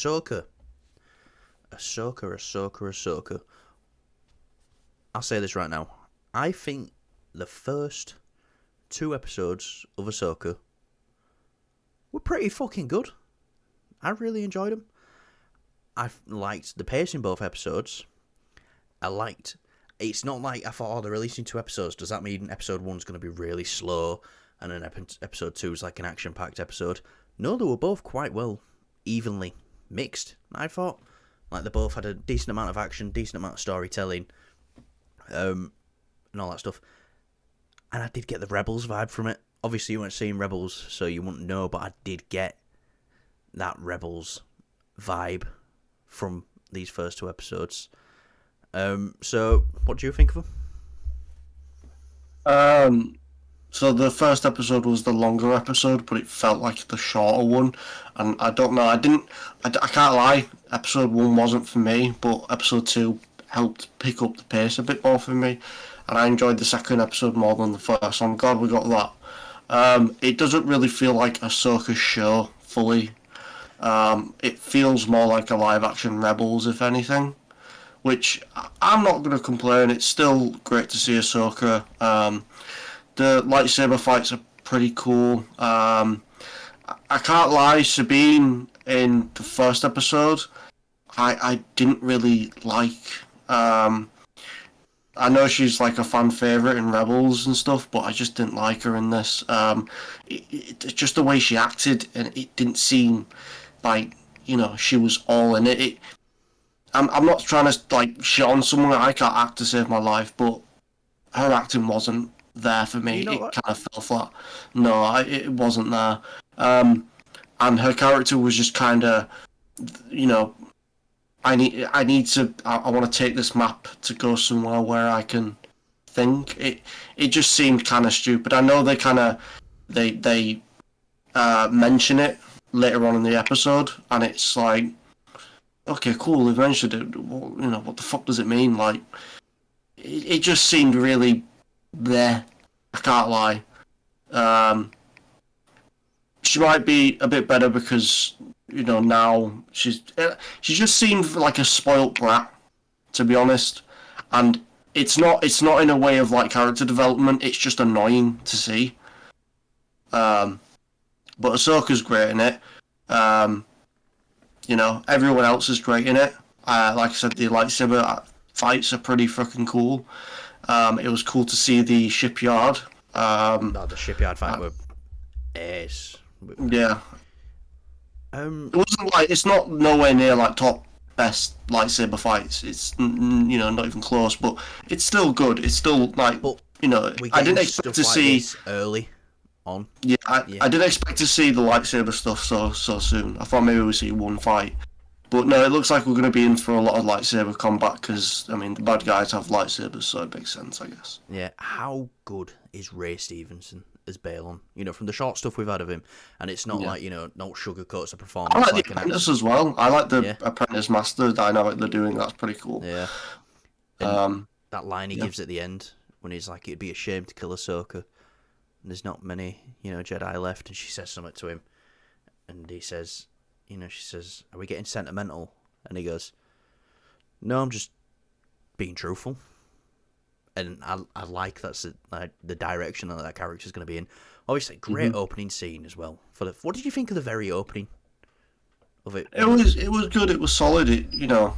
Ahsoka. Ahsoka. I'll say this right now. I think the first two episodes of Ahsoka were pretty fucking good. I really enjoyed them. I liked the pace in both episodes. It's not like I thought, they're releasing two episodes. Does that mean episode one's going to be really slow and then episode two is like an action-packed episode? No, they were both quite well, evenly mixed, I thought. Like, they both had a decent amount of action, decent amount of storytelling, and all that stuff. And I did get the Rebels vibe from it. Obviously, you weren't seeing Rebels, so you wouldn't know, but I did get that Rebels vibe from these first two episodes. So, what do you think of them? So the first episode was the longer episode, but it felt like the shorter one. And I don't know, I can't lie, episode one wasn't for me, but episode two helped pick up the pace a bit more for me. And I enjoyed the second episode more than the first, so I'm glad we got that. It doesn't really feel like Ahsoka's show fully. It feels more like a live action Rebels, if anything. Which I'm not going to complain. It's still great to see Ahsoka. The lightsaber fights are pretty cool. I can't lie, Sabine in the first episode, I didn't really like. I know she's like a fan favorite in Rebels and stuff, but I just didn't like her in this. Just the way she acted, and it didn't seem like she was all in it. I'm not trying to like shit on someone. I can't act to save my life, but her acting wasn't there for me. It kind of fell flat. No, it wasn't there. And her character was just kind of, I want to take this map to go somewhere where I can think. It just seemed kind of stupid. I know they mention it later on in the episode, and it's like, okay, cool, they've mentioned it. Well, what the fuck does it mean? Like, it just seemed really there. I can't lie. She might be a bit better because now she just seemed like a spoilt brat, to be honest. And it's not in a way of like character development. It's just annoying to see. But Ahsoka's great in it. Everyone else is great in it. Like I said, the lightsaber fights are pretty fucking cool. It was cool to see the shipyard. The shipyard fight were ace. Yeah. It wasn't like, it's not nowhere near like top best lightsaber fights. It's not even close, but it's still good. It's still like I didn't expect to see this early on. Yeah, I didn't expect to see the lightsaber stuff so soon. I thought maybe we'd see one fight. But no, it looks like we're going to be in for a lot of lightsaber combat because, the bad guys have lightsabers, so it makes sense, I guess. Yeah, how good is Ray Stevenson as Balon? From the short stuff we've had of him, and it's not like, no sugarcoats a performance. I like the Apprentice as well. I like the Apprentice Master dynamic they're doing. That's pretty cool. Yeah. That line he gives at the end when he's like, it'd be a shame to kill Ahsoka. And there's not many, Jedi left, and she says something to him, and he says, she says, "Are we getting sentimental?" And he goes, "No, I'm just being truthful." And I like that's the direction that character's going to be in. Obviously, great opening scene as well. What did you think of the very opening of it? It was good. It was solid.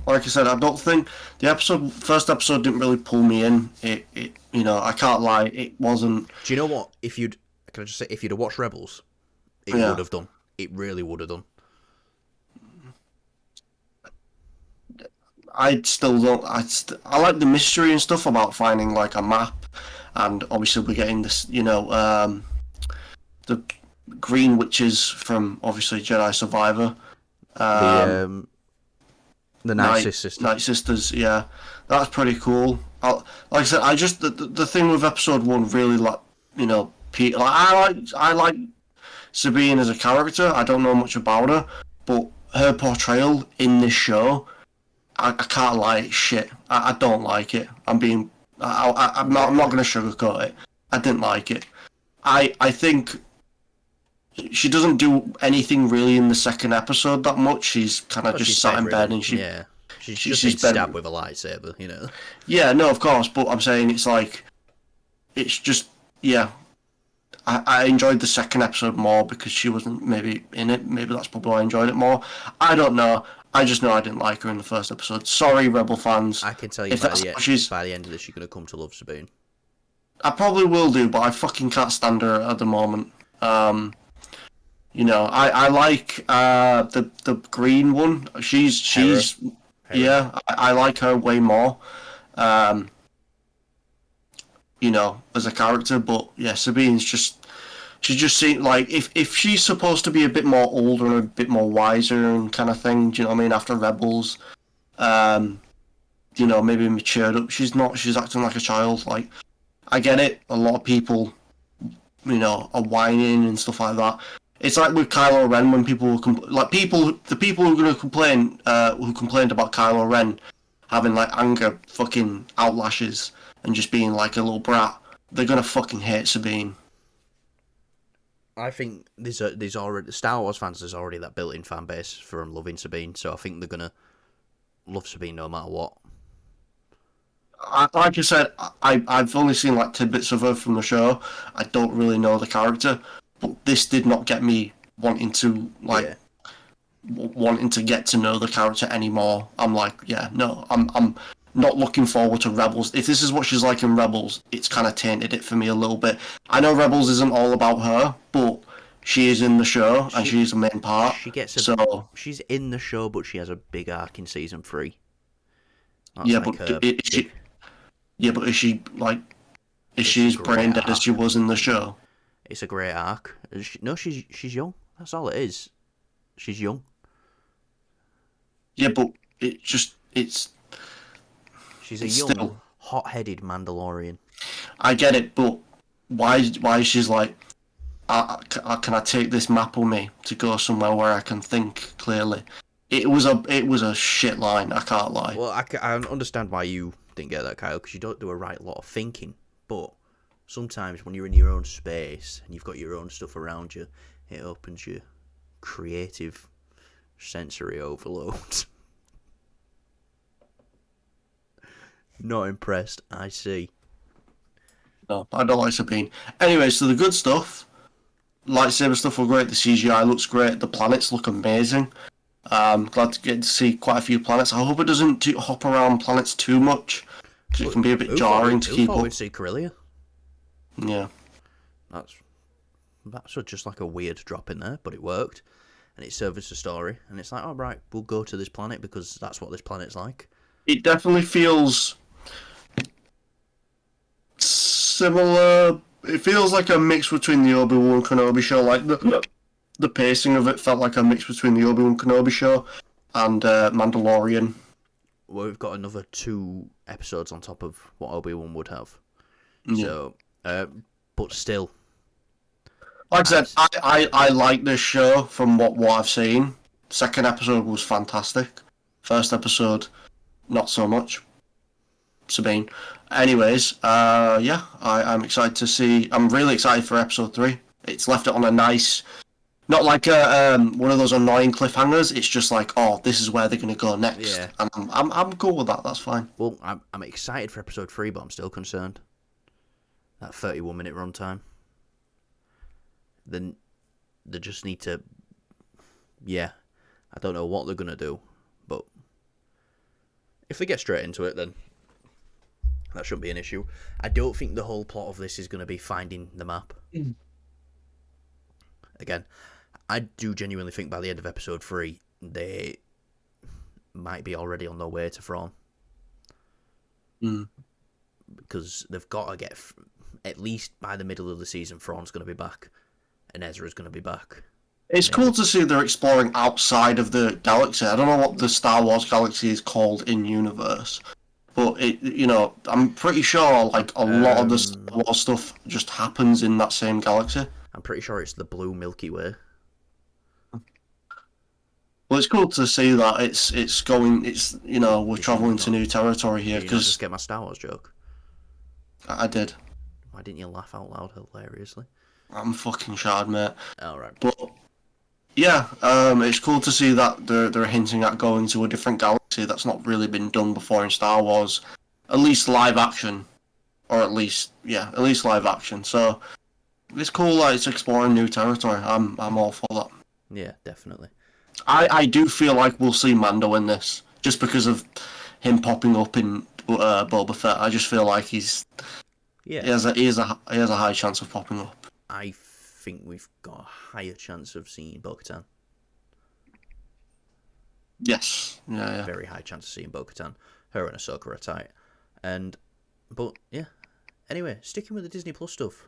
Like I said, I don't think the first episode didn't really pull me in. I can't lie, it wasn't. Do you know what? If you'd have watched Rebels, it would have done. It really would have done. I still don't. I like the mystery and stuff about finding like a map, and obviously we're getting this. The green witches from obviously Jedi Survivor. The Night Sisters. Night Sisters, yeah, that's pretty cool. Like I said, I just the thing with episode one really Pete. I like Sabine as a character. I don't know much about her, but her portrayal in this show, I can't lie, it's shit. I don't like it. I'm not going to sugarcoat it. I didn't like it. I think she doesn't do anything really in the second episode that much. She's kind of Well, just she's sat in bed bedridden. and Yeah, she's just she's been stabbed bed. with a lightsaber. You know. Yeah, no, of course, but I'm saying it's like it's just yeah. I enjoyed the second episode more because she wasn't maybe in it. Maybe that's probably why I enjoyed it more. I don't know. I just know I didn't like her in the first episode. Sorry, Rebel fans. I can tell you If that's how she's, by the end of this, you're gonna come to love Sabine. I probably will do, but I fucking can't stand her at the moment. You know, I like the green one. Hera. Yeah, I like her way more. Um, you know, as a character, but yeah, Sabine's just she just seems like if she's supposed to be a bit more older and a bit more wiser and kind of thing. Do you know what I mean? After Rebels, um, you know, maybe matured up. She's not. She's acting like a child. Like I get it. A lot of people, you know, are whining and stuff like that. It's like with Kylo Ren when people were the people who are going to complain, who complained about Kylo Ren having like anger fucking outlashes and just being like a little brat. They're gonna fucking hate Sabine. I think there's already Star Wars fans. There's already that built-in fan base for them loving Sabine, so I think they're gonna love Sabine no matter what. Like I said, I've only seen like tidbits of her from the show. I don't really know the character, but this did not get me wanting to Yeah, wanting to get to know the character anymore. I'm like, yeah, no, I'm not looking forward to Rebels. If this is what she's like in Rebels, it's kind of tainted it for me a little bit. I know Rebels isn't all about her, but she is in the show and she's a main part. she gets a. So She's in the show, but she has a big arc in season 3. That's yeah, like but her is big. she? Yeah, but is she like? Is she It's as a brain great dead as she arc. was in the show? It's a great arc. No, she's young. That's all it is. She's young. Yeah, but it's She's a it's young, still. hot-headed Mandalorian. I get it, but why she's like, can I take this map with me to go somewhere where I can think clearly? It was a shit line. I can't lie. Well, I understand why you didn't get that, Kyle, because you don't do a right lot of thinking. But sometimes when you're in your own space and you've got your own stuff around you, it opens your creative sensory overload. Not impressed, I see. No, I don't like Sabine. Anyway, so the good stuff, lightsaber stuff were great. The CGI looks great. The planets look amazing. Glad to get to see quite a few planets. I hope it doesn't hop around planets too much because it can be a bit jarring to Who keep thought up. we'd see Corellia? Yeah. That's just like a weird drop in there, but it worked, and it served as a story. And it's like, oh right, we'll go to this planet because that's what this planet's like. It definitely feels similar. It feels like a mix between the Obi-Wan Kenobi show. Like the pacing of it felt like a mix between the Obi-Wan Kenobi show and Mandalorian. Well, we've got another 2 episodes on top of what Obi-Wan would have. Yeah. So, but still, Like I said, I like this show from what I've seen. Second episode was fantastic. First episode, not so much. Sabine. Anyways, yeah, I'm excited to see. I'm really excited for episode 3. It's left it on a nice, not like a one of those annoying cliffhangers. It's just like, oh, this is where they're gonna go next, Yeah. and I'm cool with that. That's fine. well, I'm excited for episode 3, but I'm still concerned. That 31-minute runtime. Then they just need to. Yeah, I don't know what they're gonna do, but if they get straight into it, then that shouldn't be an issue. I don't think the whole plot of this is going to be finding the map. Again, I do genuinely think by the end of episode 3, they might be already on their way to Thrawn. Because they've got to get, at least by the middle of the season, Thrawn's going to be back, and Ezra's going to be back. It's cool to see they're exploring outside of the galaxy. I don't know what the Star Wars galaxy is called in universe, but I'm pretty sure like a lot of the Star Wars stuff just happens in that same galaxy. I'm pretty sure it's the blue Milky Way. Well, it's cool to see that we're traveling to new territory here Did you not because just get my Star Wars joke? I did. Why didn't you laugh out loud hilariously? I'm fucking shattered, mate. All right. But yeah, it's cool to see that they're hinting at going to a different galaxy that's not really been done before in Star Wars, at least live action, or at least live action. So it's cool that it's exploring new territory. I'm all for that. Yeah, definitely. I do feel like we'll see Mando in this just because of him popping up in Boba Fett. I just feel like Yeah, he has a high chance of popping up. I think we've got a higher chance of seeing Bo-Katan. Yes, yeah. Very high chance of seeing Bo-Katan. Her and Ahsoka are tight. But yeah. Anyway, sticking with the Disney Plus stuff.